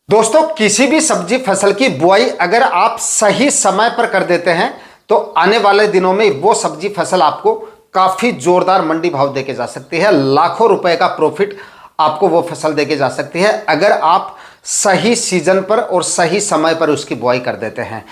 दोस्तों, किसी भी सब्जी फसल की बुआई अगर आप सही समय पर कर देते हैं तो आने वाले दिनों में वो सब्जी फसल आपको काफी जोरदार मंडी भाव देके जा सकती है। लाखों रुपए का प्रॉफिट आपको वो फसल देके जा सकती है अगर आप सही सीजन पर और सही समय पर उसकी बुआई कर देते हैं।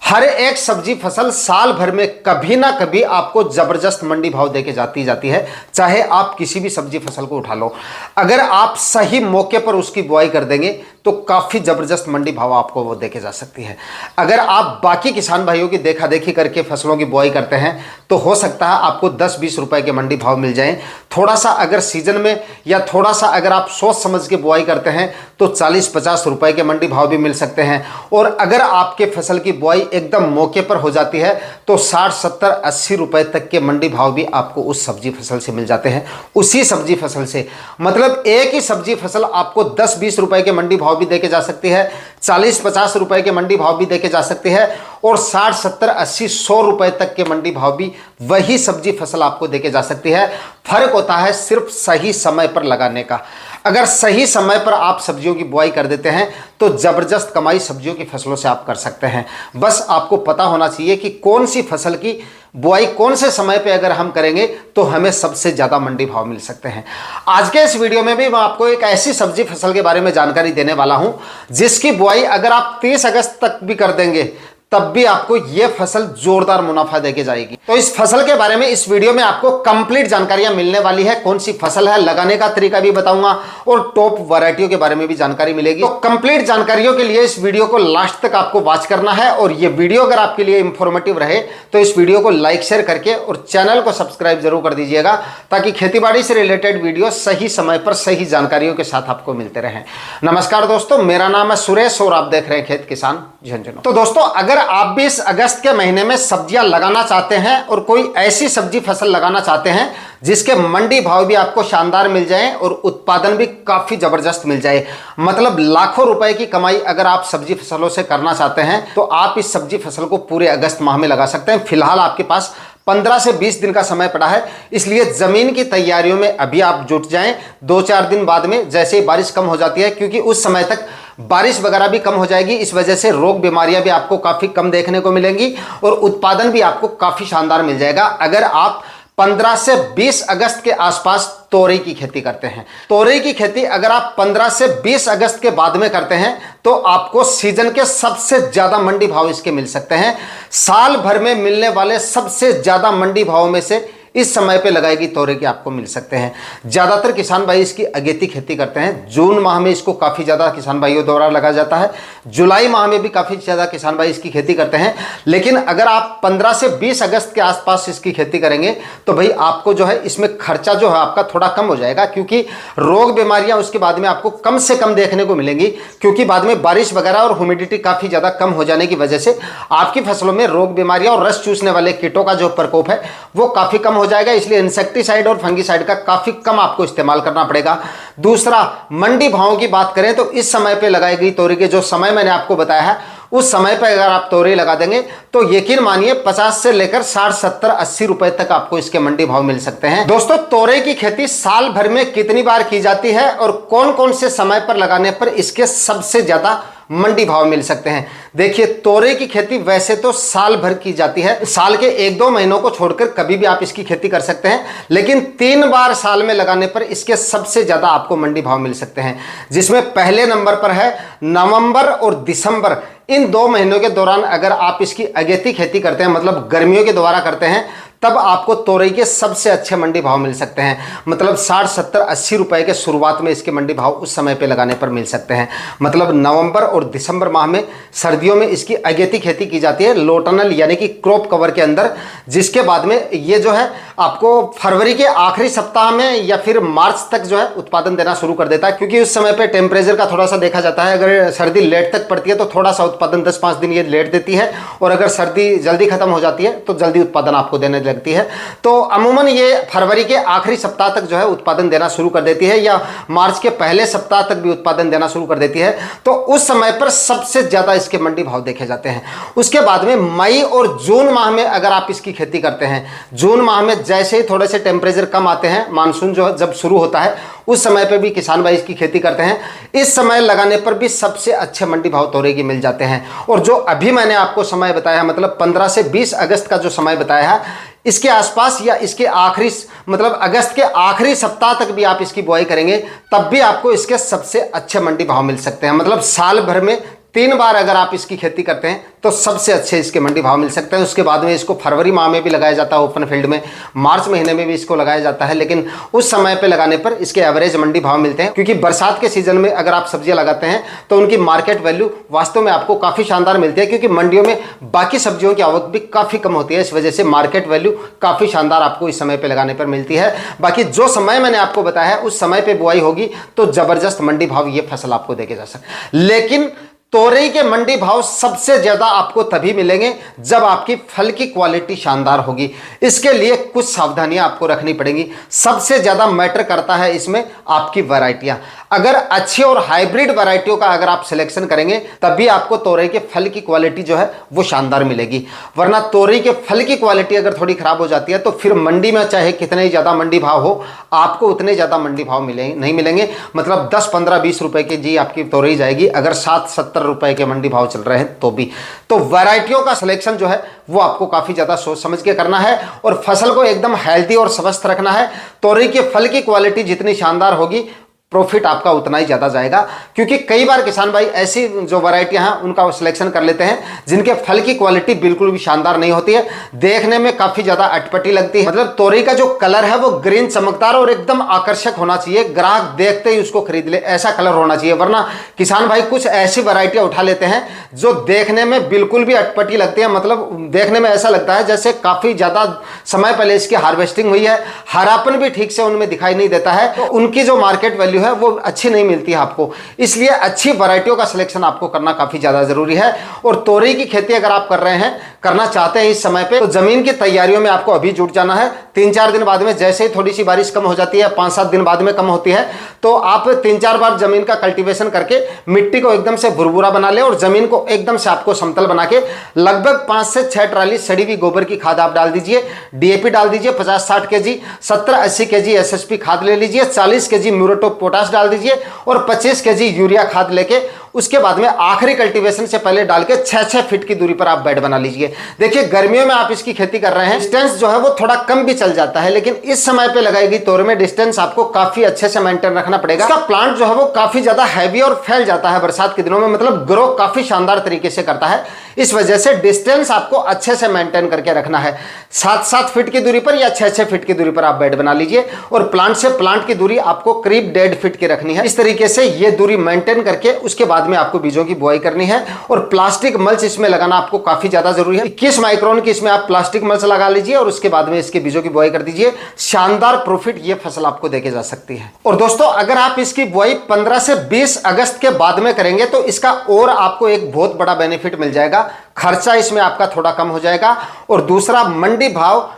हर एक सब्जी फसल साल भर में कभी ना कभी आपको जबरदस्त मंडी भाव देके जाती है, चाहे आप किसी भी सब्जी फसल को उठा लो। अगर आप सही मौके पर उसकी बुआई कर देंगे तो काफी जबरदस्त मंडी भाव आपको वो देके जा सकती है। अगर आप बाकी किसान भाइयों की देखा देखी करके फसलों की बुआई करते हैं तो हो सकता है आपको 10-20 रुपए के मंडी भाव मिल जाएं। थोड़ा सा अगर सीजन में या थोड़ा सा अगर आप सोच समझ के बुआई करते हैं तो 40-50 रुपए के मंडी भाव भी मिल सकते हैं। और अगर आपके फसल की बुआई एकदम मौके पर हो जाती है तो 60-70-80 रुपए तक के मंडी भाव भी आपको उस सब्जी फसल से मिल जाते हैं। उसी सब्जी फसल से मतलब एक ही सब्जी फसल आपको 10-20 रुपए के मंडी भाव भी देके जा सकती है, 40-50 रुपए के मंडी भाव भी देके जा सकती है और 60-70-80-100 रुपए तक के मंडी भाव भी वही सब्जी फसल आपको देके जा सकती है। फर्क होता है सिर्फ सही समय पर लगाने का। अगर सही समय पर आप सब्जियों की बुआई कर देते हैं तो जबरदस्त कमाई सब्जियों की फसलों से आप कर सकते हैं। बस आपको पता होना चाहिए कि कौन सी फसल की बुआई कौन से समय पे अगर हम करेंगे तो हमें सबसे ज्यादा मंडी भाव मिल सकते हैं। आज के इस वीडियो में भी मैं आपको एक ऐसी सब्जी फसल के बारे में जानकारी देने वाला हूं जिसकी बुआई अगर आप 30 अगस्त तक भी कर देंगे तब भी आपको यह फसल जोरदार मुनाफा देके जाएगी। तो इस फसल के बारे में इस वीडियो में आपको कंप्लीट जानकारियां मिलने वाली है। कौन सी फसल है, लगाने का तरीका भी बताऊंगा और टॉप वैरायटियों के बारे में भी जानकारी मिलेगी। तो कंप्लीट जानकारियों के लिए इस वीडियो को लास्ट तक आपको वॉच करना है और यह वीडियो अगर आपके लिए इंफॉर्मेटिव रहे तो इस वीडियो को लाइक शेयर करके और चैनल को सब्सक्राइब जरूर कर दीजिएगा ताकि खेतीबाड़ी से रिलेटेड वीडियो सही समय पर सही जानकारियों के साथ आपको मिलते रहे। नमस्कार दोस्तों, मेरा नाम है सुरेश और आप देख रहे हैं खेत किसान झुंझुनू। तो दोस्तों, अगर आप भी इस अगस्त के महीने में सब्जियां लगाना चाहते हैं और कोई ऐसी सब्जी फसल लगाना चाहते हैं जिसके मंडी भाव भी आपको शानदार मिल जाए और उत्पादन भी काफी जबरदस्त मिल जाए, मतलब लाखों रुपए की कमाई अगर आप सब्जी फसलों से करना चाहते हैं तो आप इस सब्जी फसल को पूरे अगस्त माह में लगा सकते हैं। फिलहाल आपके पास 15 से 20 दिन का समय पड़ा है, इसलिए जमीन की तैयारियों में अभी आप जुट जाएं। 2-4 दिन बाद में जैसे ही बारिश कम हो जाती है, क्योंकि उस समय तक बारिश वगैरह भी कम हो जाएगी, इस वजह से रोग बीमारियां भी आपको काफी कम देखने को मिलेंगी और उत्पादन भी आपको काफी शानदार मिल जाएगा। अगर आप 15 से 20 अगस्त के आसपास तोरई की खेती करते हैं, तोरई की खेती अगर आप 15 से 20 अगस्त के बाद में करते हैं तो आपको सीजन के सबसे ज्यादा मंडी भाव इसके मिल सकते हैं। साल भर में मिलने वाले सबसे ज्यादा मंडी भाव में से इस समय पे लगाएगी तोरई के आपको मिल सकते हैं। ज्यादातर किसान भाई इसकी अगेती खेती करते हैं। जून माह में इसको काफी ज्यादा किसान भाइयों द्वारा लगाया जाता है, जुलाई माह में भी काफी ज्यादा किसान भाई इसकी खेती करते हैं। लेकिन अगर आप 15 से 20 अगस्त के आसपास इसकी खेती करेंगे तो भाई आपको जो है इसमें खर्चा जो है आपका थोड़ा कम हो जाएगा, क्योंकि रोग बीमारियां उसके बाद में आपको कम से कम देखने को मिलेंगी, क्योंकि बाद में बारिश वगैरह और ह्यूमिडिटी काफी ज्यादा कम हो जाने की वजह से आपकी फसलों में रोग बीमारियां और रस चूसने वाले कीटों का जो प्रकोप है वो काफी कम हो जाएगा। इसलिए इंसेक्टिसाइड और फंगिसाइड का काफी कम आपको इस्तेमाल करना पड़ेगा। दूसरा, मंडी भावों की बात करें तो इस समय पे लगाई गई तोरई के जो समय मैंने आपको बताया है उस समय पर अगर आप तोरई लगा देंगे तो यकीन मानिए 50 से लेकर 60-70-80 रुपए तक आपको इसके मंडी भाव मिल सकते हैं। दोस्तों, तोरई की खेती साल भर में कितनी बार की जाती है और कौन कौन से समय पर लगाने पर इसके सबसे ज्यादा मंडी भाव मिल सकते हैं? देखिए, तोरई की खेती वैसे तो साल भर की जाती है, साल के 1-2 महीनों को छोड़कर कभी भी आप इसकी खेती कर सकते हैं, लेकिन 3 बार साल में लगाने पर इसके सबसे ज्यादा आपको मंडी भाव मिल सकते हैं, जिसमें पहले नंबर पर है नवंबर और दिसंबर। इन 2 महीनों के दौरान अगर आप इसकी अगेती खेती करते हैं, मतलब गर्मियों के द्वारा करते हैं, तब आपको तोरई के सबसे अच्छे मंडी भाव मिल सकते हैं। मतलब 60-70-80 रुपए के शुरुआत में इसके मंडी भाव उस समय पे लगाने पर मिल सकते हैं। मतलब नवंबर और दिसंबर माह में, सर्दियों में इसकी अगेती खेती की जाती है लो टनल यानी कि क्रॉप कवर के अंदर, जिसके बाद में ये जो है आपको फरवरी के आखिरी सप्ताह में या फिर मार्च तक जो है उत्पादन देना शुरू कर देता है, क्योंकि उस समय पे टेम्परेचर का थोड़ा सा देखा जाता है। अगर सर्दी लेट तक पड़ती है तो थोड़ा सा उत्पादन 10-5 दिन ये लेट देती है, और अगर सर्दी जल्दी खत्म हो जाती है तो जल्दी उत्पादन आपको देने लगती है। तो अमूमन ये फरवरी के आखिरी सप्ताह तक जो है उत्पादन देना शुरू कर देती है, या मार्च के पहले सप्ताह तक भी उत्पादन देना शुरू कर देती है। तो उस समय पर सबसे ज्यादा इसके मंडी भाव देखे जाते हैं। उसके बाद में मई और जून माह में अगर आप इसकी खेती करते हैं, जून माह में जैसे ही थोड़े से टेम्परेचर कम आते हैं, मानसून जो जब शुरू होता है उस समय पे भी किसान भाई इसकी खेती करते हैं। इस समय लगाने पर भी सबसे अच्छे मंडी भाव तोरई के मिल जाते हैं। और जो अभी मैंने आपको समय बताया है, मतलब 15 से 20 अगस्त का जो समय बताया है, इसके आसपास या इसके आखिरी मतलब अगस्त के आखिरी सप्ताह तक भी आप इसकी बुआई करेंगे तब भी आपको इसके सबसे अच्छे मंडी भाव मिल सकते हैं। मतलब साल भर में 3 बार अगर आप इसकी खेती करते हैं तो सबसे अच्छे इसके मंडी भाव मिल सकते हैं। उसके बाद में इसको फरवरी माह में भी लगाया जाता है ओपन फील्ड में, मार्च महीने में भी इसको लगाया जाता है, लेकिन उस समय पे लगाने पर इसके एवरेज मंडी भाव मिलते हैं। क्योंकि बरसात के सीजन में अगर आप सब्जियां लगाते हैं तो उनकी मार्केट वैल्यू वास्तव में आपको काफ़ी शानदार मिलती है, क्योंकि मंडियों में बाकी सब्जियों की आवक भी काफ़ी कम होती है। इस वजह से मार्केट वैल्यू काफ़ी शानदार आपको इस समय पर लगाने पर मिलती है। बाकी जो समय मैंने आपको बताया है उस समय पर बुआई होगी तो ज़बरदस्त मंडी भाव ये फसल आपको देके जा सकते। लेकिन तोरई के मंडी भाव सबसे ज्यादा आपको तभी मिलेंगे जब आपकी फल की क्वालिटी शानदार होगी। इसके लिए कुछ सावधानियां आपको रखनी पड़ेंगी। सबसे ज्यादा मैटर करता है इसमें आपकी वैरायटियां। अगर अच्छी और हाइब्रिड वैरायटियों का अगर आप सिलेक्शन करेंगे तभी आपको तोरई के फल की क्वालिटी जो है वो शानदार मिलेगी। वरना तोरई के फल की क्वालिटी अगर थोड़ी खराब हो जाती है तो फिर मंडी में चाहे कितने ही ज्यादा मंडी भाव हो, आपको उतने ज्यादा मंडी भाव नहीं मिलेंगे। मतलब 10, 15, 20 रुपए की जी आपकी तोरई जाएगी, अगर 7, 70 रुपए के मंडी भाव चल रहे हैं तो भी। तो वैरायटियों का सिलेक्शन जो है वो आपको काफी ज्यादा सोच समझ के करना है और फसल को एकदम हेल्दी और स्वस्थ रखना है। तोरई के फल की क्वालिटी जितनी शानदार होगी प्रॉफिट आपका उतना ही ज्यादा जाएगा। क्योंकि कई बार किसान भाई ऐसी जो वैरायटियां हैं उनका सिलेक्शन कर लेते हैं जिनके फल की क्वालिटी बिल्कुल भी शानदार नहीं होती है, देखने में काफी ज्यादा अटपटी लगती है। मतलब तोरई का जो कलर है वो ग्रीन चमकदार और एकदम आकर्षक होना चाहिए, ग्राहक देखते ही उसको खरीद ले ऐसा कलर होना चाहिए। वरना किसान भाई कुछ ऐसी वैरायटियां उठा लेते हैं जो देखने में बिल्कुल भी अटपटी लगती है। मतलब देखने में ऐसा लगता है जैसे काफी ज्यादा समय पहले इसकी हार्वेस्टिंग हुई है, हरापन भी ठीक से उनमें दिखाई नहीं देता है, तो उनकी जो मार्केट वैल्यू है वो अच्छी नहीं मिलती है आपको। इसलिए अच्छी वैरायटियों का सिलेक्शन आपको करना काफी ज्यादा जरूरी है। और तोरई की खेती अगर आप कर रहे हैं, करना चाहते हैं इस समय पे, तो जमीन की तैयारियों में आपको अभी जुट जाना है। 3-4 दिन बाद में जैसे ही थोड़ी सी बारिश कम हो जाती है, 5-7 दिन बाद में कम होती है, तो आप 3-4 बार जमीन का कल्टीवेशन करके मिट्टी को एकदम से भुरभुरा बना ले और जमीन को एकदम से आपको समतल बना के लगभग 5 से 6 ट्राली सड़ी हुई गोबर की खाद आप डाल दीजिए, डीएपी डाल दीजिए 50-60 केजी, 70-80 केजी एसएसपी खाद ले लीजिए, 40 केजी म्यूरेट ऑफ पोटाश डाल दीजिए और 25 केजी यूरिया खाद लेके उसके बाद में आखिरी कल्टीवेशन से पहले डाल के 6-6 फीट की दूरी पर आप बेड बना लीजिए। देखिए गर्मियों में आप इसकी खेती कर रहे हैं, डिस्टेंस जो है वो थोड़ा कम भी चल जाता है, लेकिन इस समय पे लगाई गई तोरई में डिस्टेंस आपको काफी अच्छे से मेंटेन रखना पड़ेगा। इसका प्लांट जो है वो काफी ज्यादा हैवी और फैल जाता है बरसात के दिनों में, मतलब ग्रो काफी शानदार तरीके से करता है। इस वजह से डिस्टेंस आपको अच्छे से मेंटेन करके रखना है। 7-7 फीट की दूरी पर या 6-6 फीट की दूरी पर आप बेड बना लीजिए और प्लांट से प्लांट की दूरी आपको करीब 1.5 फीट की रखनी है। इस तरीके से ये दूरी मेंटेन करके उसके बाद में आपको बीजों की बुआई करनी है। और प्लास्टिक मल्च इसमें लगाना आपको काफी ज्यादा जरूरी है। 21 माइक्रोन की इसमें आप प्लास्टिक मल्च लगा लीजिए और उसके बाद में इसके बीजों की बुआई कर दीजिए। शानदार प्रॉफिट ये फसल आपको देके जा सकती है। और दोस्तों अगर आप इसकी बुआई 15 से 20 अगस्त के बाद में करेंगे तो इसका और आपको एक बहुत बड़ा बेनिफिट मिल जाएगा। खर्चा इसमें आपका थोड़ा कम हो जाएगा और दूसरा मंडी भाव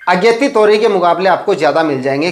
अगेती तोरई के मुकाबले आपको ज्यादा मिल जाएंगे।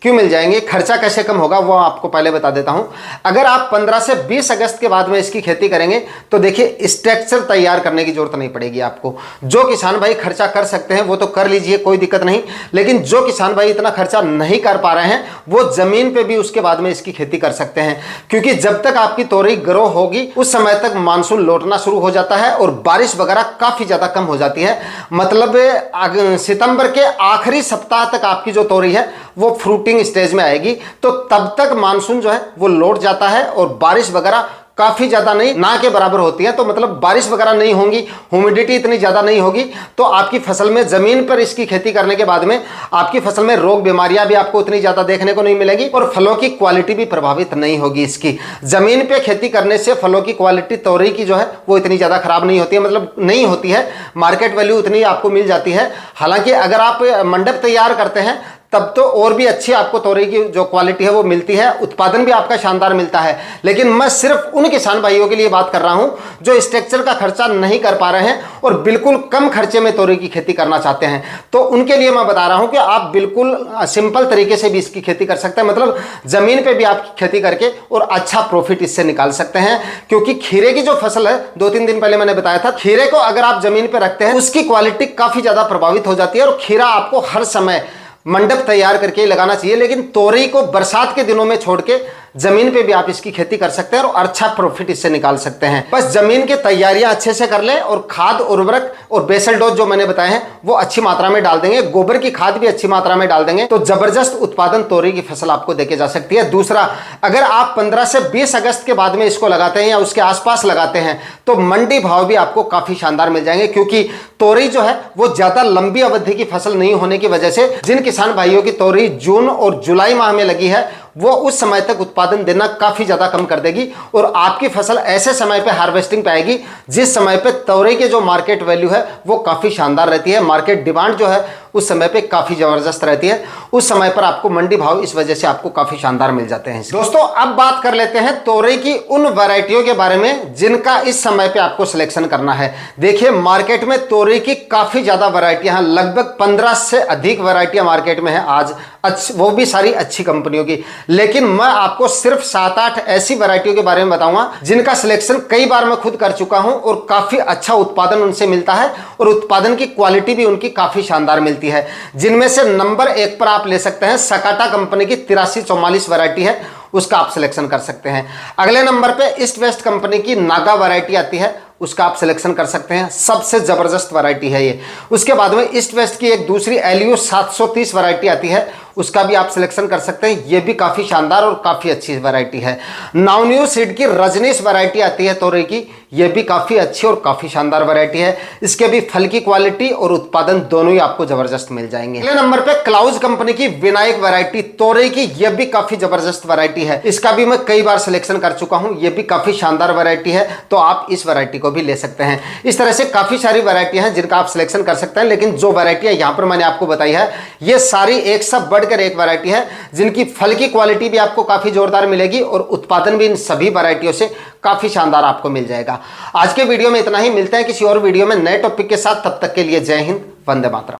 क्यों मिल जाएंगे, खर्चा कैसे कम होगा वो आपको पहले बता देता हूं। अगर आप 15 से 20 अगस्त के बाद में इसकी खेती करेंगे तो देखिए स्ट्रक्चर तैयार करने की जरूरत नहीं पड़ेगी आपको। जो किसान भाई खर्चा कर सकते हैं वो तो कर लीजिए, कोई दिक्कत नहीं। लेकिन जो किसान भाई इतना खर्चा नहीं कर पा रहे हैं वो जमीन पे भी उसके बाद में इसकी खेती कर सकते हैं, क्योंकि जब तक आपकी तोरई ग्रो होगी उस समय तक मानसून लौटना शुरू हो जाता है और बारिश वगैरह काफी ज्यादा कम हो जाती है। मतलब सितंबर के आखिरी सप्ताह तक आपकी जो तोरई है वो फ्रूटिंग स्टेज में आएगी, तो तब तक मानसून जो है वो लौट जाता है और बारिश वगैरह काफी ज्यादा नहीं ना के बराबर होती है। तो मतलब बारिश वगैरह नहीं होंगी, ह्यूमिडिटी इतनी ज्यादा नहीं होगी, तो आपकी फसल में जमीन पर इसकी खेती करने के बाद में आपकी फसल में रोग बीमारियां भी आपको उतनी ज्यादा देखने को नहीं मिलेगी और फलों की क्वालिटी भी प्रभावित नहीं होगी। इसकी जमीन पे खेती करने से फलों की क्वालिटी तोरई की जो है वो इतनी ज्यादा खराब नहीं होती है, मतलब नहीं होती है, मार्केट वैल्यू उतनी आपको मिल जाती है। हालांकि अगर आप मंडप तैयार करते हैं तब तो और भी अच्छी आपको तोरई की जो क्वालिटी है वो मिलती है, उत्पादन भी आपका शानदार मिलता है। लेकिन मैं सिर्फ उन किसान भाइयों के लिए बात कर रहा हूं जो स्ट्रक्चर का खर्चा नहीं कर पा रहे हैं और बिल्कुल कम खर्चे में तोरई की खेती करना चाहते हैं। तो उनके लिए मैं बता रहा हूं कि आप बिल्कुल सिंपल तरीके से भी इसकी खेती कर सकते हैं, मतलब जमीन पे भी आप खेती करके और अच्छा प्रॉफिट इससे निकाल सकते हैं। क्योंकि खीरे की जो फसल है, 2-3 दिन पहले मैंने बताया था, खीरे को अगर आप जमीन पे रखते हैं उसकी क्वालिटी काफी ज्यादा प्रभावित हो जाती है और खीरा आपको हर समय मंडप तैयार करके लगाना चाहिए। लेकिन तोरई को बरसात के दिनों में छोड़ के जमीन पे भी आप इसकी खेती कर सकते हैं और अच्छा प्रॉफिट इससे निकाल सकते हैं। बस जमीन की तैयारियां अच्छे से कर लें और खाद, उर्वरक और बेसल डोज जो मैंने बताए हैं वो अच्छी मात्रा में डाल देंगे, गोबर की खाद भी अच्छी मात्रा में डाल देंगे, तो जबरदस्त उत्पादन तोरई की फसल आपको देके जा सकती है। दूसरा, अगर आप 15 से 20 अगस्त के बाद में इसको लगाते हैं या उसके आसपास लगाते हैं तो मंडी भाव भी आपको काफी शानदार मिल जाएंगे। क्योंकि तोरई जो है वो ज्यादा लंबी अवधि की फसल नहीं होने की वजह से जिन किसान भाइयों की तोरई जून और जुलाई माह में लगी है वो उस समय तक उत्पादन देना काफी ज्यादा कम कर देगी और आपकी फसल ऐसे समय पे हार्वेस्टिंग पे आएगी जिस समय पे तोरई के जो मार्केट वैल्यू है वो काफी शानदार रहती है। मार्केट डिमांड जो है उस समय पे काफी जबरदस्त रहती है, उस समय पर आपको मंडी भाव इस वजह से आपको काफी शानदार मिल जाते हैं। दोस्तों, अब बात कर लेते हैं तोरई की उन वैरायटियों के बारे में जिनका इस समय पे आपको सिलेक्शन करना है। देखिए, मार्केट में तोरई की काफी ज्यादा वैरायटियां हैं, लगभग 15 से अधिक वैरायटियां मार्केट में है आज, वो भी सारी अच्छी कंपनियों की। लेकिन मैं आपको सिर्फ 7-8 ऐसी वैरायटियों के बारे में बताऊंगा जिनका सिलेक्शन कई बार मैं खुद कर चुका हूं और काफी अच्छा उत्पादन उनसे मिलता है और उत्पादन की क्वालिटी भी उनकी काफी शानदार मिलती है। जिनमें से नंबर 1 पर आप ले सकते हैं सकाटा कंपनी की 8344 वैरायटी है, उसका आप सिलेक्शन कर सकते हैं। अगले नंबर पे ईस्ट वेस्ट कंपनी की नागा वैरायटी आती है, उसका आप सिलेक्शन कर सकते हैं, सबसे जबरदस्त वैरायटी है ये। उसके बाद में ईस्ट वेस्ट की एक दूसरी एलयू 730 वैरायटी आती है, उसका भी आप सिलेक्शन कर सकते हैं, ये भी काफी शानदार और काफी अच्छी वैरायटी है। नाउन्यू सीड की रजनीश वैरायटी आती है तोरई की, ये भी काफी अच्छी और काफी शानदार वैरायटी है। इसके भी फल की क्वालिटी और उत्पादन दोनों ही आपको जबरदस्त मिल जाएंगे। अगले नंबर पे क्लाउज कंपनी की विनायक वैरायटी तोरई की, ये भी काफी जबरदस्त वैरायटी है, इसका भी मैं कई बार सिलेक्शन कर चुका हूं, ये भी काफी शानदार वैरायटी है, तो आप इस वैरायटी को भी ले सकते हैं। इस तरह से काफी सारी वैरायटियां हैं जिनका आप सिलेक्शन कर सकते हैं। लेकिन जो वैरायटियां यहां पर मैंने आपको बताई है ये सारी एक सब बढ़कर एक वैरायटी है जिनकी फल की क्वालिटी भी आपको काफी जोरदार मिलेगी और उत्पादन भी इन सभी वैरायटियों से काफी शानदार आपको मिल जाएगा। आज के वीडियो में इतना ही, मिलते हैं किसी और वीडियो में नए टॉपिक के साथ, तब तक के लिए जय हिंद, वंदे मातरम।